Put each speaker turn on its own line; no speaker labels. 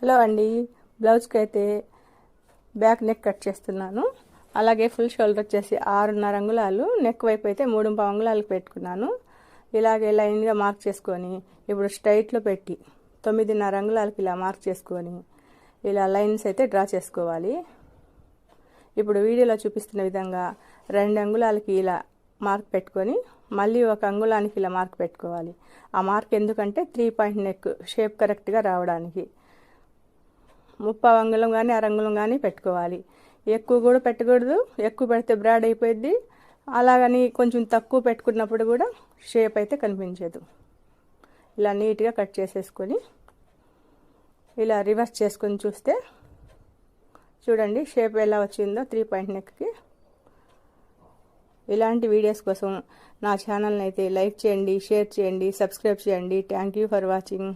Hello అండి, బ్లౌజ్కి అయితే బ్యాక్ నెక్ కట్ చేస్తున్నాను. అలాగే ఫుల్ షోల్డర్ వచ్చేసి 6.5 అంగుళాలు, నెక్ వైపు అయితే 3.5 అంగుళాలకు పెట్టుకున్నాను. ఇలాగే లైన్గా మార్క్ చేసుకొని ఇప్పుడు స్ట్రైట్లో పెట్టి 9.5 అంగుళాలకి ఇలా మార్క్ చేసుకొని ఇలా లైన్స్ అయితే డ్రా చేసుకోవాలి. ఇప్పుడు వీడియోలో చూపిస్తున్న విధంగా 2 అంగుళాలకి ఇలా మార్క్ పెట్టుకొని మళ్ళీ 1 అంగుళానికి ఇలా మార్క్ పెట్టుకోవాలి. ఆ మార్క్ ఎందుకంటే 3 పాయింట్ నెక్ షేప్ కరెక్ట్గా రావడానికి. 3/4 అంగుళం కానీ 1/2 అంగుళం కానీ పెట్టుకోవాలి. ఎక్కువ కూడా పెట్టకూడదు, ఎక్కువ పెడితే బ్రాడ్ అయిపోయింది. అలాగని కొంచెం తక్కువ పెట్టుకున్నప్పుడు కూడా షేప్ అయితే కనిపించదు. ఇలా నీట్గా కట్ చేసేసుకొని ఇలా రివర్స్ చేసుకొని చూస్తే చూడండి షేప్ ఎలా వచ్చిందో 3 పాయింట్ నెక్కి. ఇలాంటి వీడియోస్ కోసం నా ఛానల్ని అయితే లైక్ చేయండి, షేర్ చేయండి, సబ్స్క్రైబ్ చేయండి. Thank you for watching.